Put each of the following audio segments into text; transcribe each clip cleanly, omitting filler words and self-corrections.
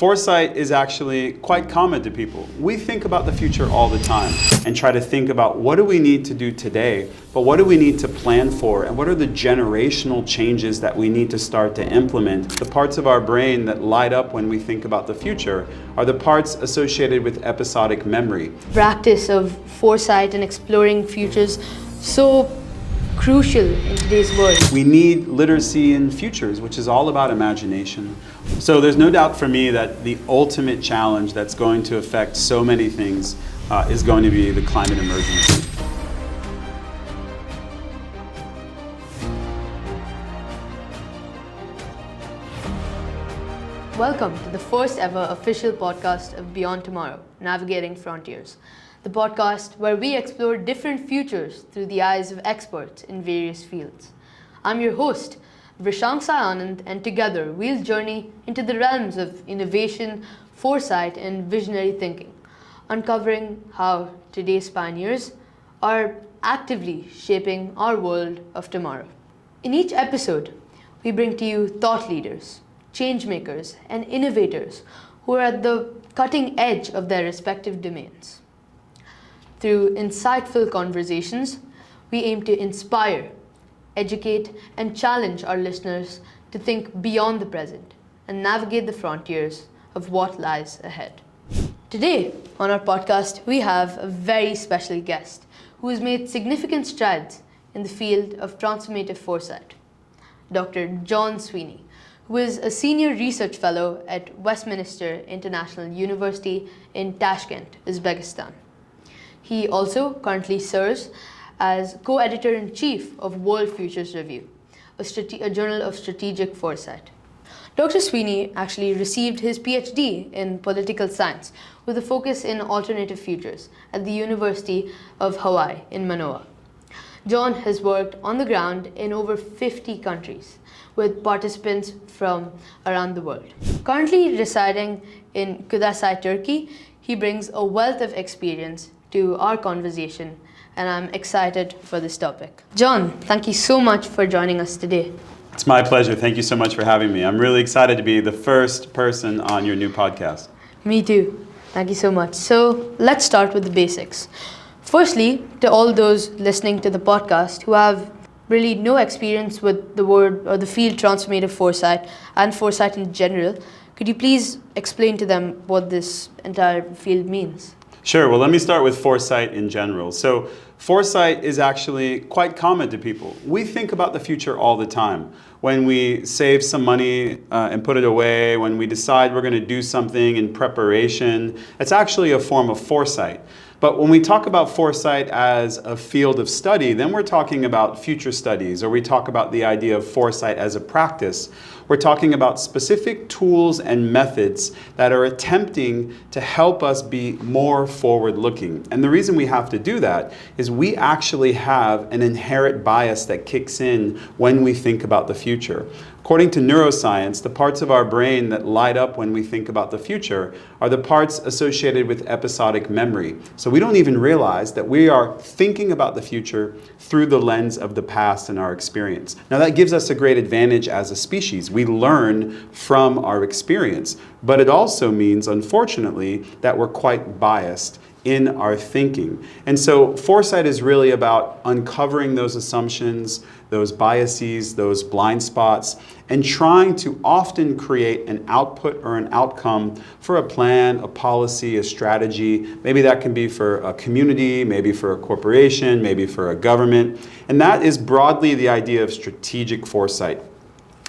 Foresight is actually quite common to people. We think about the future all the time and try to think about what do we need to do today, but what do we need to plan for, and what are the generational changes that we need to start to implement. The parts of our brain that light up when we think about the future are the parts associated with episodic memory. Practice of foresight and exploring futures so crucial in today's world. We need literacy in futures, which is all about imagination. So there's no doubt for me that the ultimate challenge that's going to affect so many things is going to be the climate emergency. Welcome to the first ever official podcast of Beyond Tomorrow, Navigating Frontiers. The podcast where we explore different futures through the eyes of experts in various fields. I'm your host, Vrishank Sai Anand, and together we'll journey into the realms of innovation, foresight, and visionary thinking, uncovering how today's pioneers are actively shaping our world of tomorrow. In each episode, we bring to you thought leaders, change makers, and innovators who are at the cutting edge of their respective domains. Through insightful conversations, we aim to inspire, educate, and challenge our listeners to think beyond the present and navigate the frontiers of what lies ahead. Today, on our podcast, we have a very special guest who has made significant strides in the field of transformative foresight, Dr. John Sweeney, who is a senior research fellow at Westminster International University in Tashkent, Uzbekistan. He also currently serves as co-editor-in-chief of World Futures Review, a Journal of Strategic Foresight. Dr. Sweeney actually received his PhD in political science with a focus in alternative futures at the University of Hawaii in Manoa. John has worked on the ground in over 50 countries with participants from around the world. Currently residing in Kudasai, Turkey, he brings a wealth of experience to our conversation, and I'm excited for this topic. John, thank you so much for joining us today. It's my pleasure. Thank you so much for having me. I'm really excited to be the first person on your new podcast. Me too. Thank you so much. So let's start with the basics. Firstly, to all those listening to the podcast who have really no experience with the word or the field transformative foresight and foresight in general, could you please explain to them what this entire field means? Sure. Well, let me start with foresight in general. So foresight is actually quite common to people. We think about the future all the time. When we save some money and put it away, when we decide we're going to do something in preparation, it's actually a form of foresight. But when we talk about foresight as a field of study, then we're talking about future studies, or we talk about the idea of foresight as a practice. We're talking about specific tools and methods that are attempting to help us be more forward-looking. And the reason we have to do that is we actually have an inherent bias that kicks in when we think about the future. According to neuroscience, the parts of our brain that light up when we think about the future are the parts associated with episodic memory. So we don't even realize that we are thinking about the future through the lens of the past and our experience. Now that gives us a great advantage as a species. We learn from our experience, but it also means, unfortunately, that we're quite biased in our thinking. And so foresight is really about uncovering those assumptions, those biases, those blind spots, and trying to often create an output or an outcome for a plan, a policy, a strategy. Maybe that can be for a community, maybe for a corporation, maybe for a government. And that is broadly the idea of strategic foresight.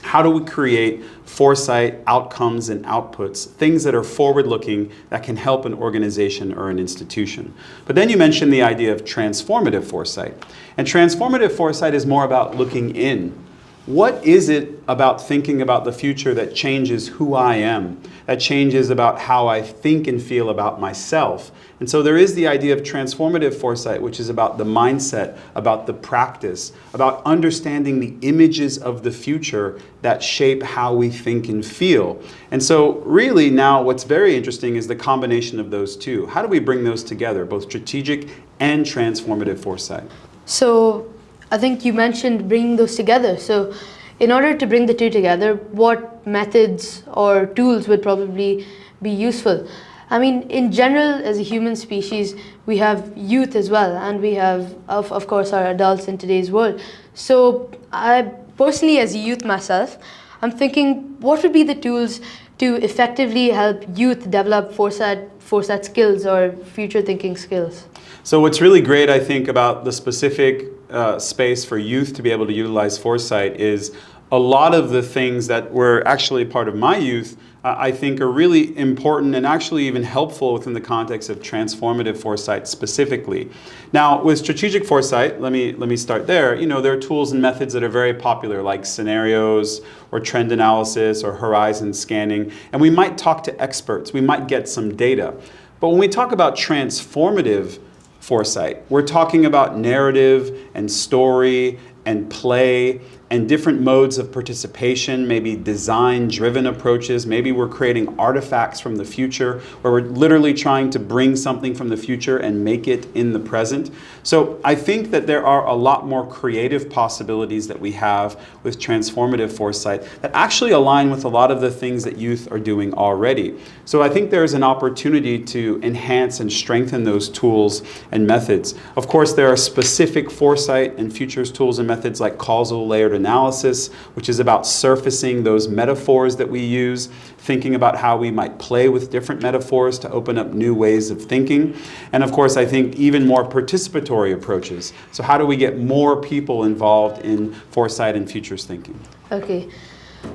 How do we create foresight, outcomes, and outputs, things that are forward-looking that can help an organization or an institution? But then you mentioned the idea of transformative foresight. And transformative foresight is more about looking in. What is it about thinking about the future that changes who I am, that changes about how I think and feel about myself? And so there is the idea of transformative foresight, which is about the mindset, about the practice, about understanding the images of the future that shape how we think and feel. And so really now what's very interesting is the combination of those two. How do we bring those together, both strategic and transformative foresight? So I think you mentioned bringing those together. So in order to bring the two together, what methods or tools would probably be useful? I mean, in general, as a human species, we have youth as well, and we have, of course, our adults in today's world. So I personally, as a youth myself, I'm thinking, what would be the tools to effectively help youth develop foresight skills or future thinking skills? So what's really great, I think, about the specific space for youth to be able to utilize foresight is a lot of the things that were actually part of my youth, I think are really important and actually even helpful within the context of transformative foresight specifically. Now, with strategic foresight, let me start there. You know, there are tools and methods that are very popular, like scenarios or trend analysis or horizon scanning, and we might talk to experts, we might get some data. But when we talk about transformative foresight, we're talking about narrative and story and play and different modes of participation, maybe design-driven approaches. Maybe we're creating artifacts from the future, where we're literally trying to bring something from the future and make it in the present. So I think that there are a lot more creative possibilities that we have with transformative foresight that actually align with a lot of the things that youth are doing already. So I think there's an opportunity to enhance and strengthen those tools and methods. Of course, there are specific foresight and futures tools and methods like causal layered analysis, which is about surfacing those metaphors that we use, thinking about how we might play with different metaphors to open up new ways of thinking. And of course, I think even more participatory approaches. So how do we get more people involved in foresight and futures thinking? Okay,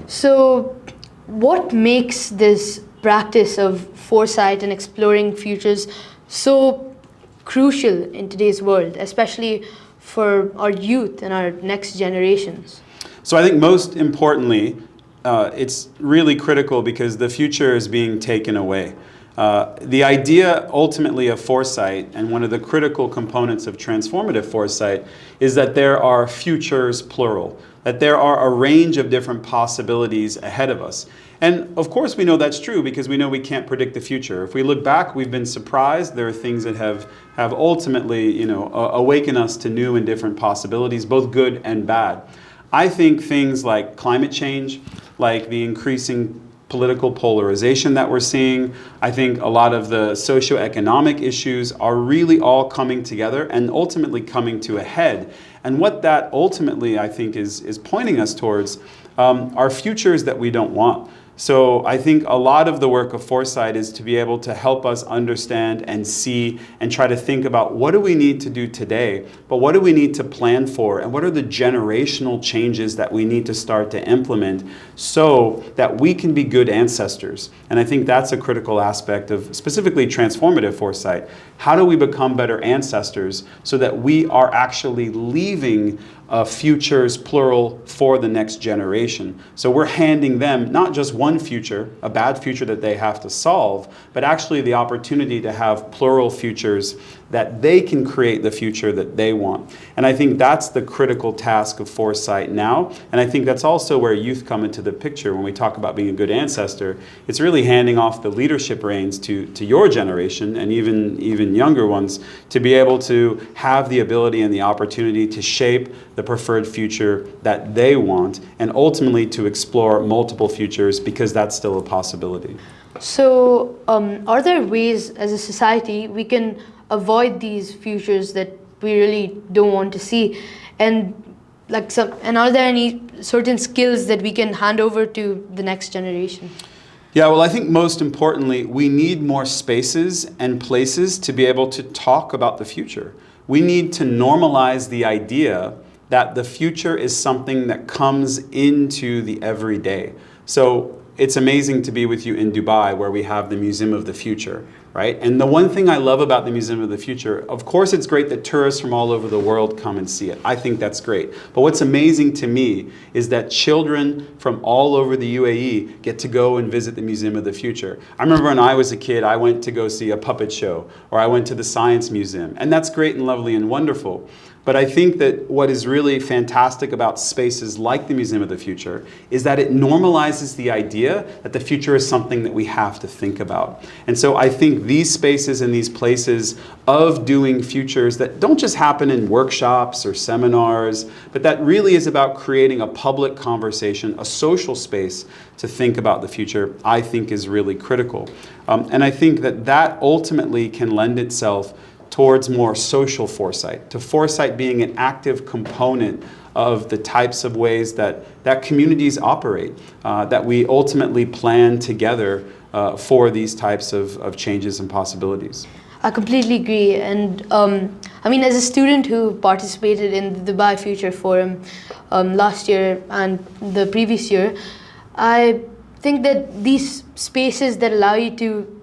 so what makes this practice of foresight and exploring futures so crucial in today's world, especially for our youth and our next generations? So I think most importantly, it's really critical because the future is being taken away. The idea ultimately of foresight, and one of the critical components of transformative foresight, is that there are futures plural, that there are a range of different possibilities ahead of us. And of course we know that's true because we know we can't predict the future. If we look back, we've been surprised. There are things that have ultimately, awakened us to new and different possibilities, both good and bad. I think things like climate change, like the increasing political polarization that we're seeing, I think a lot of the socioeconomic issues are really all coming together and ultimately coming to a head. And what that ultimately, I think, is pointing us towards are futures that we don't want. So I think a lot of the work of foresight is to be able to help us understand and see and try to think about what do we need to do today, but what do we need to plan for, and what are the generational changes that we need to start to implement so that we can be good ancestors. And I think that's a critical aspect of specifically transformative foresight. How do we become better ancestors so that we are actually leaving futures, plural, for the next generation? So we're handing them not just one future, a bad future that they have to solve, but actually the opportunity to have plural futures that they can create the future that they want. And I think that's the critical task of foresight now. And I think that's also where youth come into the picture when we talk about being a good ancestor. It's really handing off the leadership reins to your generation and even younger ones to be able to have the ability and the opportunity to shape the preferred future that they want, and ultimately to explore multiple futures, because that's still a possibility. So are there ways as a society we can avoid these futures that we really don't want to see? And are there any certain skills that we can hand over to the next generation? Yeah, well, I think most importantly, we need more spaces and places to be able to talk about the future. We need to normalize the idea that the future is something that comes into the everyday. So it's amazing to be with you in Dubai, where we have the Museum of the Future, right? And the one thing I love about the Museum of the Future, of course it's great that tourists from all over the world come and see it. I think that's great. But what's amazing to me is that children from all over the UAE get to go and visit the Museum of the Future. I remember when I was a kid, I went to go see a puppet show, or I went to the Science Museum. And that's great and lovely and wonderful. But I think that what is really fantastic about spaces like the Museum of the Future is that it normalizes the idea that the future is something that we have to think about. And so I think these spaces and these places of doing futures that don't just happen in workshops or seminars, but that really is about creating a public conversation, a social space to think about the future, I think is really critical. And I think that ultimately can lend itself towards more social foresight, to foresight being an active component of the types of ways that communities operate, that we ultimately plan together for these types of changes and possibilities. I completely agree. And I mean, as a student who participated in the Dubai Future Forum last year and the previous year, I think that these spaces that allow you to,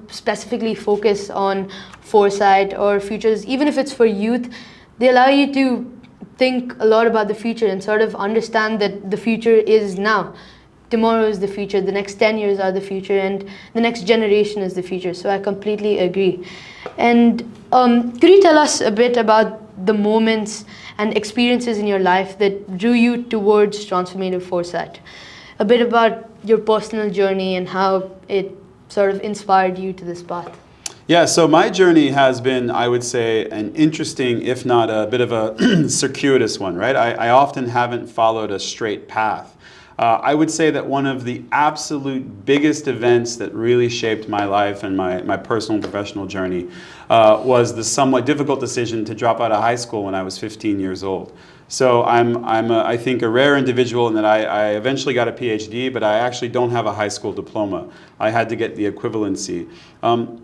specifically focus on foresight or futures, even if it's for youth, they allow you to think a lot about the future and sort of understand that the future is now. Tomorrow is the future, the next 10 years are the future, and the next generation is the future. So I completely agree. And could you tell us a bit about the moments and experiences in your life that drew you towards transformative foresight? A bit about your personal journey and how it sort of inspired you to this path. Yeah, so my journey has been, I would say, an interesting, if not a bit of a circuitous one, right? I often haven't followed a straight path. I would say that one of the absolute biggest events that really shaped my life and my personal and professional journey was the somewhat difficult decision to drop out of high school when I was 15 years old. So I think, a rare individual in that I eventually got a PhD, but I actually don't have a high school diploma. I had to get the equivalency.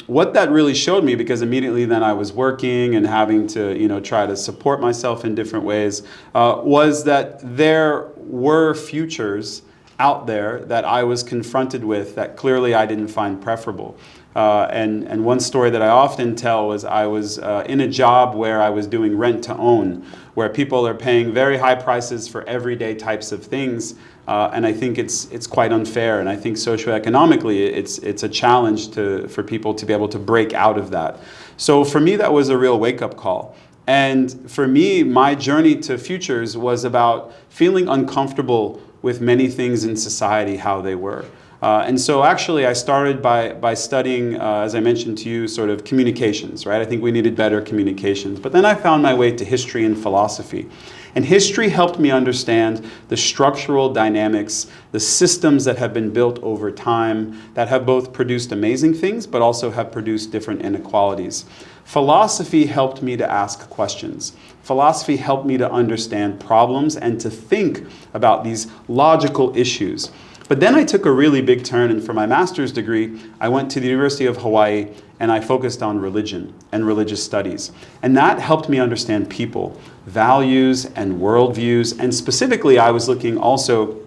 What that really showed me, because immediately then I was working and having to try to support myself in different ways, was that there were futures out there that I was confronted with that clearly I didn't find preferable. And one story that I often tell was I was in a job where I was doing rent to own, where people are paying very high prices for everyday types of things. And I think it's quite unfair. And I think socioeconomically it's a challenge for people to be able to break out of that. So for me, that was a real wake-up call. And for me, my journey to futures was about feeling uncomfortable with many things in society, how they were. And so actually I started by studying, as I mentioned to you, sort of communications, right? I think we needed better communications. But then I found my way to history and philosophy. And history helped me understand the structural dynamics, the systems that have been built over time that have both produced amazing things, but also have produced different inequalities. Philosophy helped me to ask questions. Philosophy helped me to understand problems and to think about these logical issues. But then I took a really big turn, and for my master's degree, I went to the University of Hawaii and I focused on religion and religious studies. And that helped me understand people, values and worldviews, and specifically I was looking also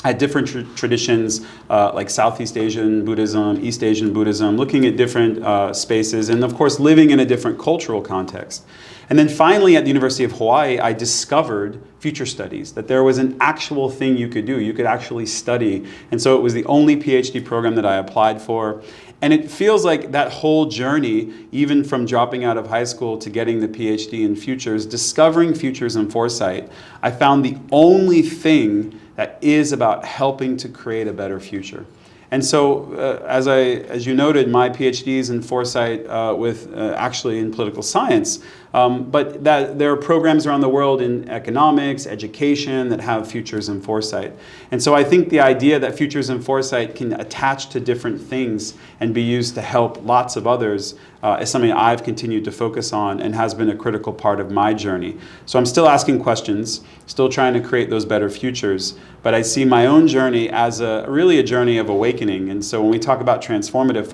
at different traditions like Southeast Asian Buddhism, East Asian Buddhism, looking at different spaces, and of course living in a different cultural context. And then finally at the University of Hawaii, I discovered future studies, that there was an actual thing you could do. You could actually study. And so it was the only PhD program that I applied for. And it feels like that whole journey, even from dropping out of high school to getting the PhD in futures, discovering futures and foresight, I found the only thing that is about helping to create a better future. And so, as you noted, my PhD is in foresight actually in political science. But there are programs around the world in economics, education that have futures and foresight. And so I think the idea that futures and foresight can attach to different things and be used to help lots of others is something I've continued to focus on and has been a critical part of my journey. So I'm still asking questions, still trying to create those better futures, but I see my own journey as really a journey of awakening. And so when we talk about transformative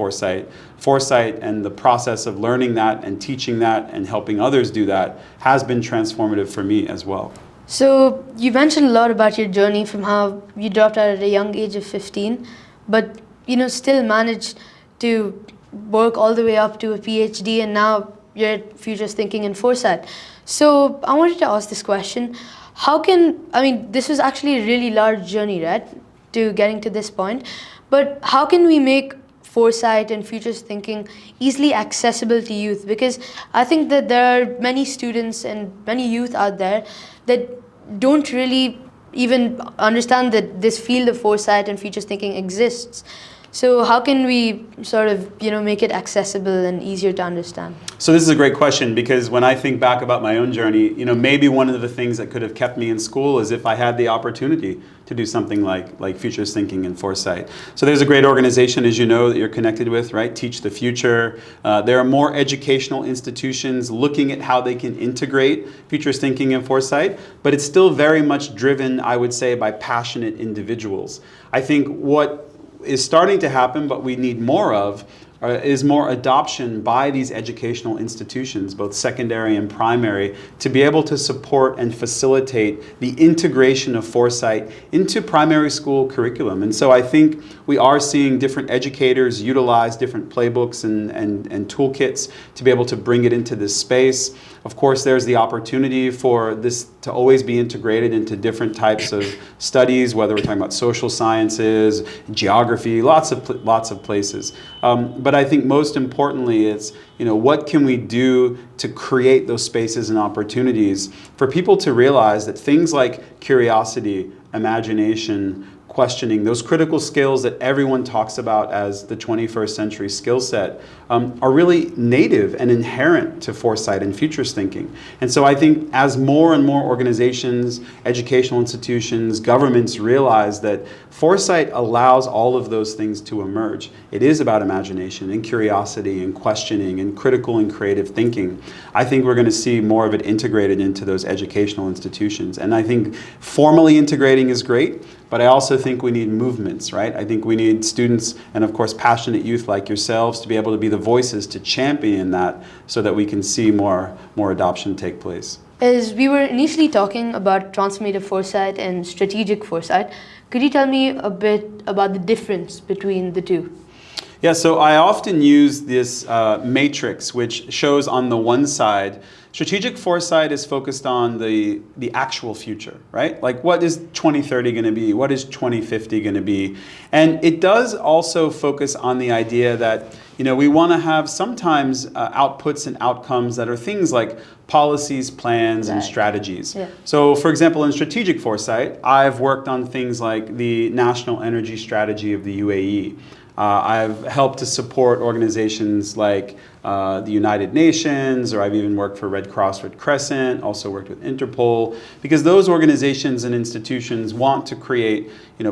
foresight and the process of learning that and teaching that and helping others do that has been transformative for me as well. So you mentioned a lot about your journey from how you dropped out at a young age of 15, but still managed to work all the way up to a PhD, and now you're at Futures Thinking and Foresight. So I wanted to ask this question. This was actually a really large journey, right, to getting to this point, but how can we make foresight and futures thinking easily accessible to youth? Because I think that there are many students and many youth out there that don't really even understand that this field of foresight and futures thinking exists. So how can we sort of, make it accessible and easier to understand? So this is a great question, because when I think back about my own journey, maybe one of the things that could have kept me in school is if I had the opportunity to do something like futurist thinking and foresight. So there's a great organization, as you know, that you're connected with, right? Teach the Future. There are more educational institutions looking at how they can integrate futurist thinking and foresight, but it's still very much driven, I would say, by passionate individuals. I think what is starting to happen, but we need more of, is more adoption by these educational institutions, both secondary and primary, to be able to support and facilitate the integration of foresight into primary school curriculum. And so I think we are seeing different educators utilize different playbooks and toolkits to be able to bring it into this space. Of course, there's the opportunity for this to always be integrated into different types of studies, whether we're talking about social sciences, geography, lots of places. But I think most importantly, it's what can we do to create those spaces and opportunities for people to realize that things like curiosity, imagination, questioning, those critical skills that everyone talks about as the 21st century skill set, are really native and inherent to foresight and futurist thinking. And so I think as more and more organizations, educational institutions, governments realize that foresight allows all of those things to emerge. It is about imagination and curiosity and questioning and critical and creative thinking. I think we're going to see more of it integrated into those educational institutions. And I think formally integrating is great, but I also think we need movements, right? I think we need students and, of course, passionate youth like yourselves to be able to be the voices to champion that so that we can see more adoption take place. As we were initially talking about transformative foresight and strategic foresight, could you tell me a bit about the difference between the two? Yeah, so I often use this matrix, which shows on the one side, strategic foresight is focused on the actual future, right? Like, what is 2030 going to be? What is 2050 going to be? And it does also focus on the idea that, we want to have sometimes outputs and outcomes that are things like policies, plans, and strategies. Yeah. So, for example, in strategic foresight, I've worked on things like the national energy strategy of the UAE. I've helped to support organizations like the United Nations, or I've even worked for Red Cross, Red Crescent, also worked with Interpol, because those organizations and institutions want to create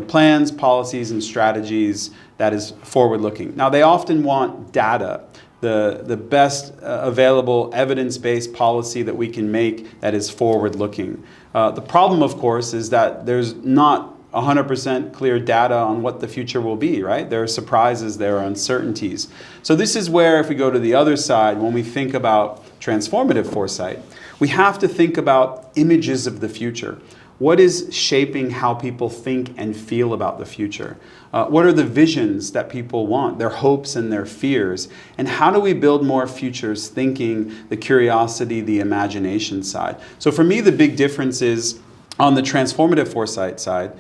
plans, policies, and strategies that is forward-looking. Now, they often want data, the best available evidence-based policy that we can make that is forward-looking. The problem, of course, is that there's not 100% clear data on what the future will be, right? There are surprises, there are uncertainties. So this is where, if we go to the other side, when we think about transformative foresight, we have to think about images of the future. What is shaping how people think and feel about the future? What are the visions that people want, their hopes and their fears? And how do we build more futures thinking, the curiosity, the imagination side? So for me, the big difference is on the transformative foresight side,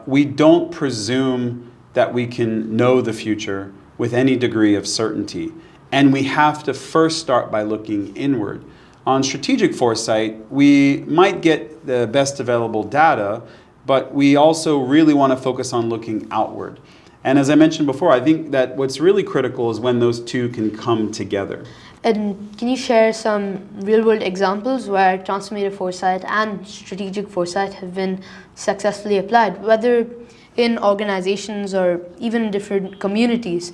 we don't presume that we can know the future with any degree of certainty. And we have to first start by looking inward. On strategic foresight, we might get the best available data, but we also really want to focus on looking outward. And as I mentioned before, I think that what's really critical is when those two can come together. And can you share some real-world examples where transformative foresight and strategic foresight have been successfully applied, whether in organizations or even in different communities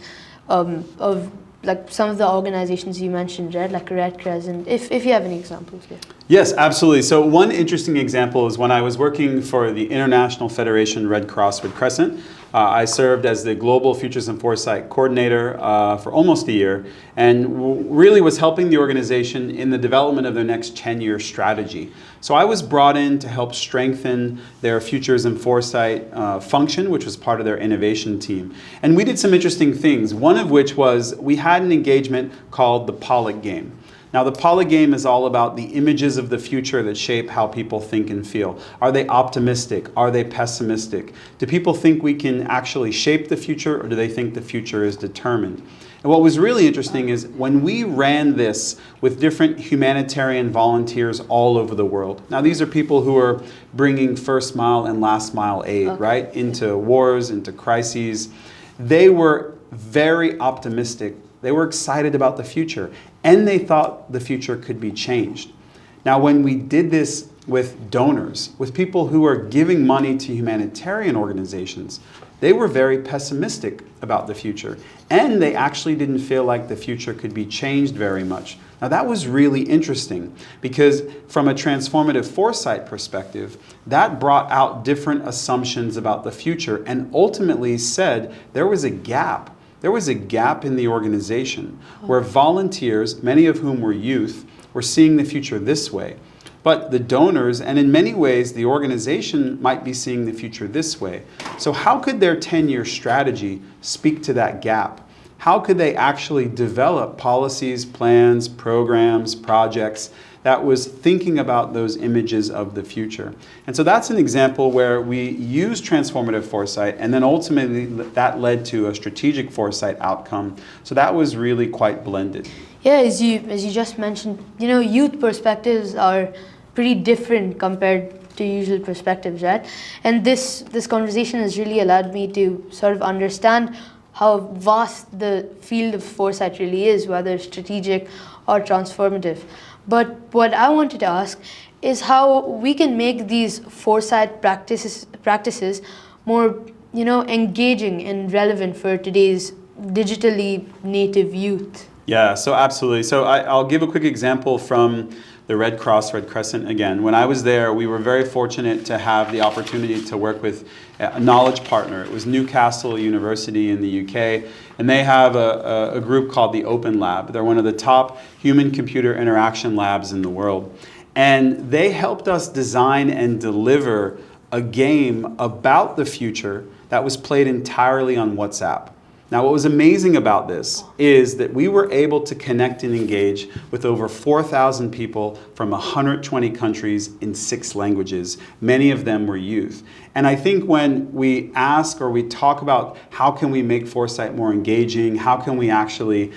of like some of the organizations you mentioned, right? Like Red Crescent, if you have any examples here. Yes, absolutely. So one interesting example is when I was working for the International Federation Red Cross Red Crescent. I served as the Global Futures and Foresight Coordinator for almost a year, and really was helping the organization in the development of their next 10-year strategy. So I was brought in to help strengthen their Futures and Foresight function, which was part of their innovation team. And we did some interesting things, one of which was we had an engagement called the Pollock Game. Now, the Pollock Game is all about the images of the future that shape how people think and feel. Are they optimistic? Are they pessimistic? Do people think we can actually shape the future, or do they think the future is determined? And what was really interesting is when we ran this with different humanitarian volunteers all over the world. Now, these are people who are bringing first mile and last mile aid, right, into wars, into crises. They were very optimistic. They were excited about the future, and they thought the future could be changed. Now, when we did this with donors, with people who are giving money to humanitarian organizations, they were very pessimistic about the future, and they actually didn't feel like the future could be changed very much. Now, that was really interesting because from a transformative foresight perspective, that brought out different assumptions about the future and ultimately said there was a gap. There was a gap in the organization where volunteers, many of whom were youth, were seeing the future this way. But the donors, and in many ways the organization, might be seeing the future this way. So how could their 10-year strategy speak to that gap? How could they actually develop policies, plans, programs, projects that was thinking about those images of the future? And so that's an example where we use transformative foresight, and then ultimately that led to a strategic foresight outcome. So that was really quite blended. Yeah, as you just mentioned, youth perspectives are pretty different compared to usual perspectives, right? And this conversation has really allowed me to sort of understand how vast the field of foresight really is, whether strategic or transformative. But what I wanted to ask is how we can make these foresight practices more, engaging and relevant for today's digitally native youth. Yeah, so absolutely. So I'll give a quick example from the Red Cross, Red Crescent again. When I was there, we were very fortunate to have the opportunity to work with a knowledge partner. It was Newcastle University in the UK, and they have a group called the Open Lab. They're one of the top human-computer interaction labs in the world. And they helped us design and deliver a game about the future that was played entirely on WhatsApp. Now, what was amazing about this is that we were able to connect and engage with over 4,000 people from 120 countries in 6 languages. Many of them were youth. And I think when we ask or we talk about how can we make foresight more engaging, how can we actually,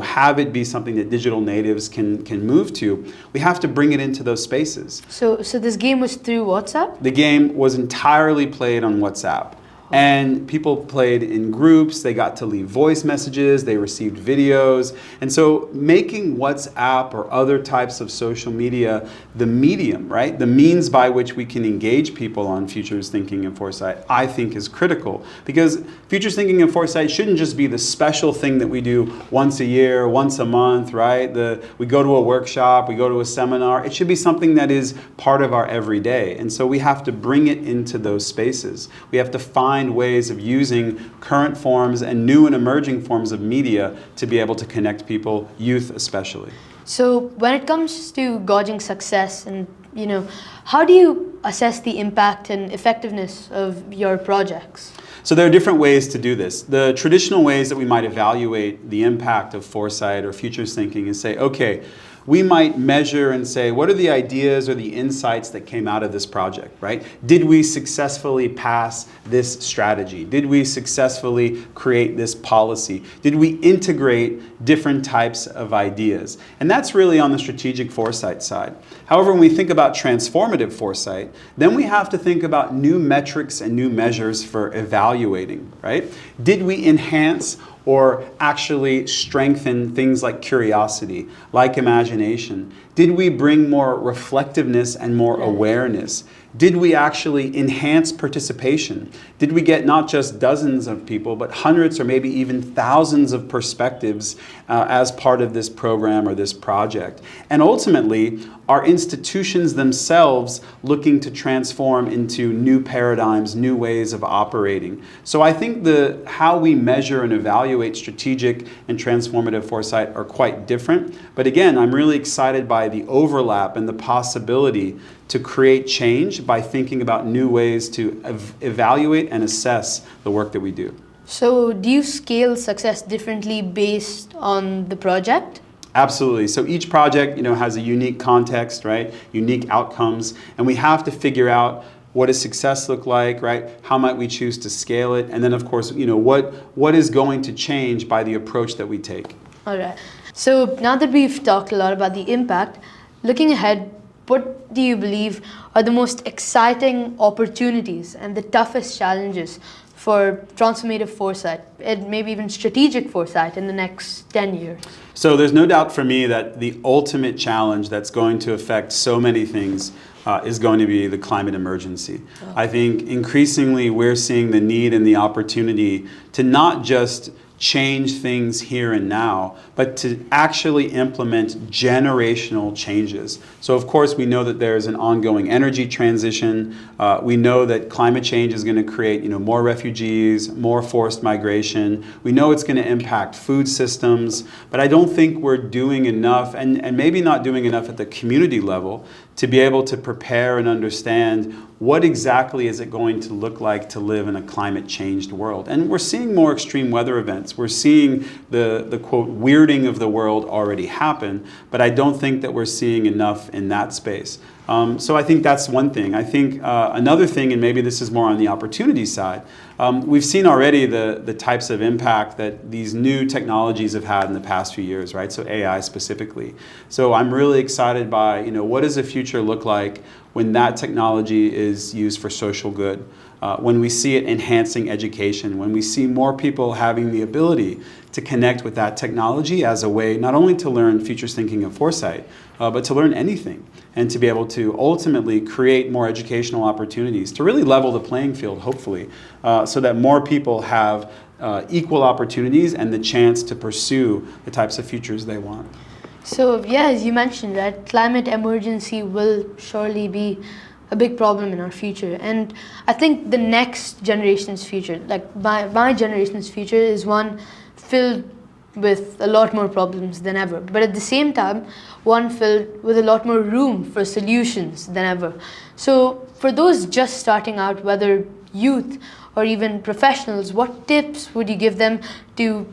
have it be something that digital natives can move to, we have to bring it into those spaces. So this game was through WhatsApp? The game was entirely played on WhatsApp. And people played in groups, they got to leave voice messages, they received videos. And so making WhatsApp or other types of social media the medium, right? The means by which we can engage people on futures thinking and foresight, I think is critical. Because futures thinking and foresight shouldn't just be the special thing that we do once a year, once a month, right? We go to a workshop, we go to a seminar. It should be something that is part of our everyday. And so we have to bring it into those spaces. We have to find ways of using current forms and new and emerging forms of media to be able to connect people, youth especially. So when it comes to gauging success and, how do you assess the impact and effectiveness of your projects? So there are different ways to do this. The traditional ways that we might evaluate the impact of foresight or futures thinking is say, okay, we might measure and say, what are the ideas or the insights that came out of this project, right? Did we successfully pass this strategy? Did we successfully create this policy? Did we integrate different types of ideas? And that's really on the strategic foresight side. However, when we think about transformative foresight, then we have to think about new metrics and new measures for evaluating, right? Did we enhance or actually strengthen things like curiosity, like imagination? Did we bring more reflectiveness and more awareness? Did we actually enhance participation? Did we get not just dozens of people, but hundreds or maybe even thousands of perspectives as part of this program or this project? And ultimately, are institutions themselves looking to transform into new paradigms, new ways of operating? So I think how we measure and evaluate strategic and transformative foresight are quite different. But again, I'm really excited by the overlap and the possibility to create change by thinking about new ways to evaluate and assess the work that we do. So do you scale success differently based on the project? Absolutely. So each project, has a unique context, right? Unique outcomes, and we have to figure out what does success look like, right? How might we choose to scale it? And then, of course, what is going to change by the approach that we take? All right. So now that we've talked a lot about the impact, looking ahead, what do you believe are the most exciting opportunities and the toughest challenges for transformative foresight and maybe even strategic foresight in the next 10 years? So there's no doubt for me that the ultimate challenge that's going to affect so many things is going to be the climate emergency. Oh. I think increasingly we're seeing the need and the opportunity to not just change things here and now, but to actually implement generational changes. So of course we know that there's an ongoing energy transition. We know that climate change is going to create more refugees, more forced migration. We know it's going to impact food systems, but I don't think we're doing enough, and maybe not doing enough at the community level, to be able to prepare and understand what exactly is it going to look like to live in a climate-changed world. And we're seeing more extreme weather events. We're seeing the quote, weirding of the world already happen, but I don't think that we're seeing enough in that space. So I think that's one thing. I think another thing, and maybe this is more on the opportunity side, we've seen already the types of impact that these new technologies have had in the past few years, right? So AI specifically. So I'm really excited by, what does the future look like when that technology is used for social good, when we see it enhancing education, when we see more people having the ability to connect with that technology as a way not only to learn futures thinking and foresight, but to learn anything and to be able to ultimately create more educational opportunities to really level the playing field, hopefully, so that more people have equal opportunities and the chance to pursue the types of futures they want. So yeah, as you mentioned, right, climate emergency will surely be a big problem in our future. And I think the next generation's future, like my generation's future, is one filled with a lot more problems than ever. But at the same time, one filled with a lot more room for solutions than ever. So for those just starting out, whether youth or even professionals, what tips would you give them to,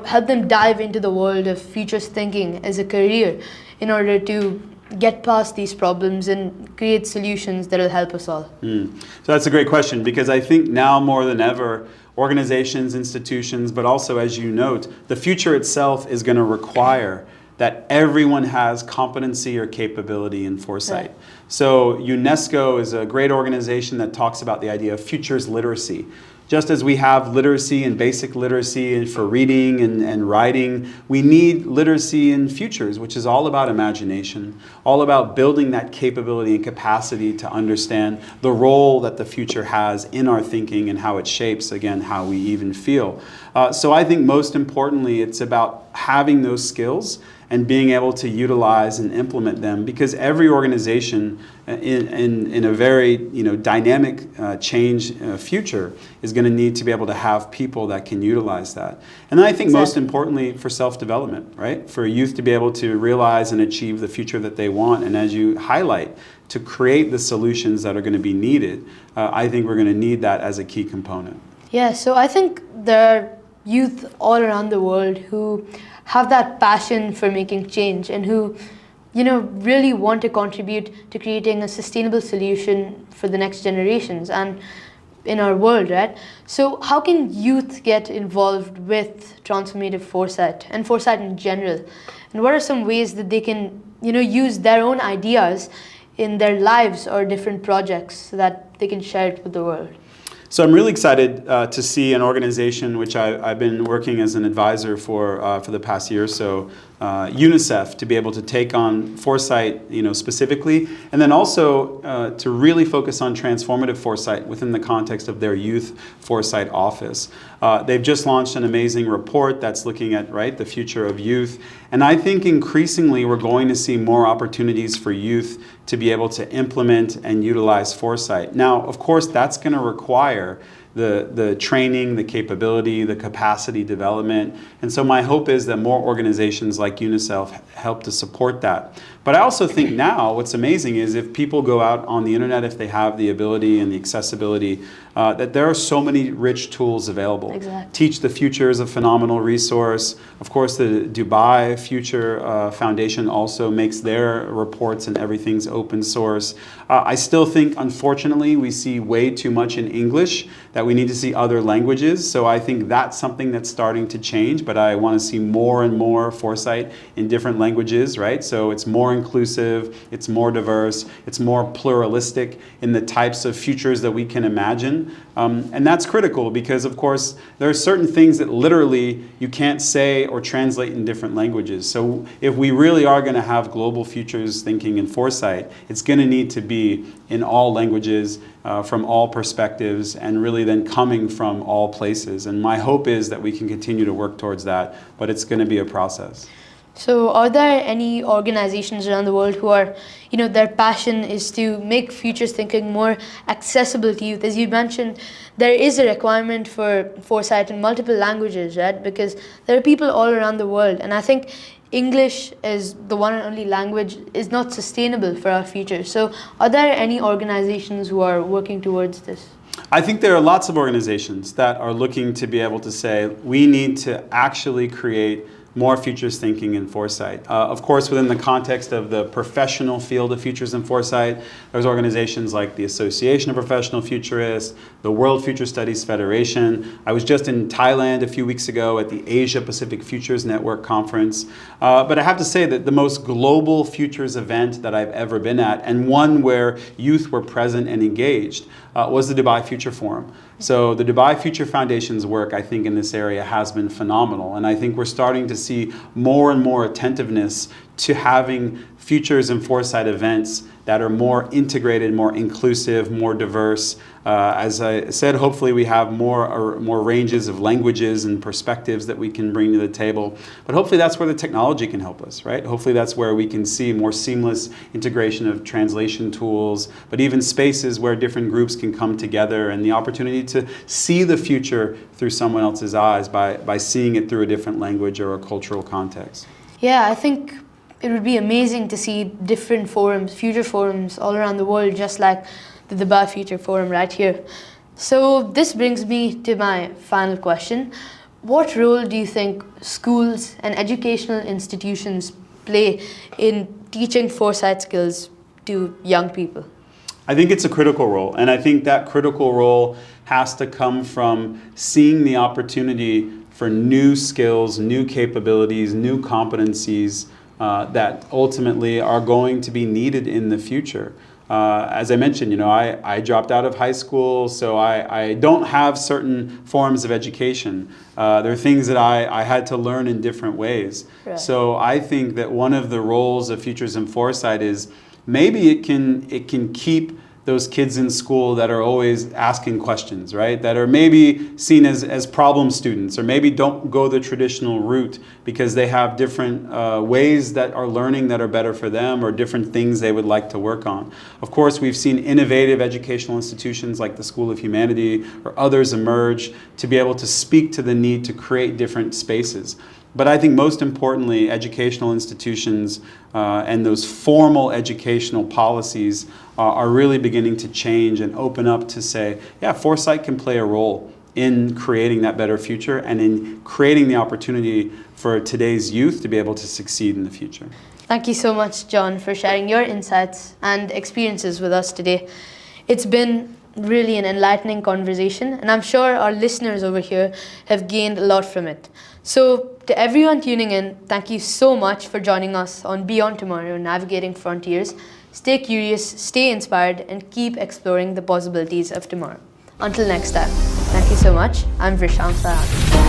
help them dive into the world of futures thinking as a career in order to get past these problems and create solutions that will help us all? So that's a great question, because I think now more than ever, organizations, institutions, but also, as you note, the future itself is going to require that everyone has competency or capability in foresight. Right. So UNESCO is a great organization that talks about the idea of futures literacy. Just as we have literacy and basic literacy for reading and writing, we need literacy in futures, which is all about imagination, all about building that capability and capacity to understand the role that the future has in our thinking and how it shapes, again, how we even feel. So I think most importantly, it's about having those skills and being able to utilize and implement them, because every organization in a very dynamic change future is going to need to be able to have people that can utilize that. And then I think most importantly for self-development, right? For youth to be able to realize and achieve the future that they want, and as you highlight, to create the solutions that are going to be needed, I think we're going to need that as a key component. Yeah, so I think there are youth all around the world who have that passion for making change and who, really want to contribute to creating a sustainable solution for the next generations and in our world, right? So how can youth get involved with transformative foresight and foresight in general? And what are some ways that they can, use their own ideas in their lives or different projects so that they can share it with the world? So I'm really excited to see an organization which I've been working as an advisor for the past year or so, UNICEF, to be able to take on foresight, specifically, and then also to really focus on transformative foresight within the context of their youth foresight office. They've just launched an amazing report that's looking at the future of youth, and I think increasingly we're going to see more opportunities for youth to be able to implement and utilize foresight. Now, of course, that's going to require the training, the capability, the capacity development. And so my hope is that more organizations like UNICEF help to support that. But I also think now what's amazing is if people go out on the internet, if they have the ability and the accessibility, that there are so many rich tools available. Exactly. Teach the Future is a phenomenal resource. Of course, the Dubai Future Foundation also makes their reports and everything's open source. I still think, unfortunately, we see way too much in English, that we need to see other languages. So I think that's something that's starting to change, but I want to see more and more foresight in different languages, right? So it's more inclusive, it's more diverse, it's more pluralistic in the types of futures that we can imagine. information. And that's critical because, of course, there are certain things that literally you can't say or translate in different languages. So if we really are going to have global futures thinking and foresight, it's going to need to be in all languages, from all perspectives, and really then coming from all places. And my hope is that we can continue to work towards that, but it's going to be a process. So are there any organizations around the world who are, their passion is to make futures thinking more accessible to youth? As you mentioned, there is a requirement for foresight in multiple languages, right? Because there are people all around the world. And I think English is the one and only language is not sustainable for our future. So are there any organizations who are working towards this? I think there are lots of organizations that are looking to be able to say, we need to actually create more futures thinking and foresight. Of course, within the context of the professional field of futures and foresight, there's organizations like the Association of Professional Futurists, the World Future Studies Federation. I was just in Thailand a few weeks ago at the Asia Pacific Futures Network conference. But I have to say that the most global futures event that I've ever been at, and one where youth were present and engaged, was the Dubai Future Forum. So the Dubai Future Foundation's work, I think, in this area has been phenomenal. And I think we're starting to see more and more attentiveness to having futures and foresight events that are more integrated, more inclusive, more diverse. As I said, hopefully we have more ranges of languages and perspectives that we can bring to the table. But hopefully that's where the technology can help us, right? Hopefully that's where we can see more seamless integration of translation tools, but even spaces where different groups can come together and the opportunity to see the future through someone else's eyes by seeing it through a different language or a cultural context. Yeah, I think it would be amazing to see different forums, future forums all around the world, just like the Dubai Future Forum right here. So this brings me to my final question. What role do you think schools and educational institutions play in teaching foresight skills to young people? I think it's a critical role, and I think that critical role has to come from seeing the opportunity for new skills, new capabilities, new competencies that ultimately are going to be needed in the future. As I mentioned, I dropped out of high school, so I don't have certain forms of education. There are things that I had to learn in different ways. Right. So I think that one of the roles of Futures and Foresight is maybe it can keep those kids in school that are always asking questions, right? That are maybe seen as problem students, or maybe don't go the traditional route because they have different ways that are learning that are better for them, or different things they would like to work on. Of course, we've seen innovative educational institutions like the School of Humanity or others emerge to be able to speak to the need to create different spaces. But I think most importantly, educational institutions and those formal educational policies are really beginning to change and open up to say, yeah, foresight can play a role in creating that better future and in creating the opportunity for today's youth to be able to succeed in the future. Thank you so much, John, for sharing your insights and experiences with us today. It's been really an enlightening conversation, and I'm sure our listeners over here have gained a lot from it. So to everyone tuning in, thank you so much for joining us on Beyond Tomorrow, Navigating Frontiers. Stay curious, stay inspired, and keep exploring the possibilities of tomorrow. Until next time, thank you so much. I'm Vrishank Sai Anand.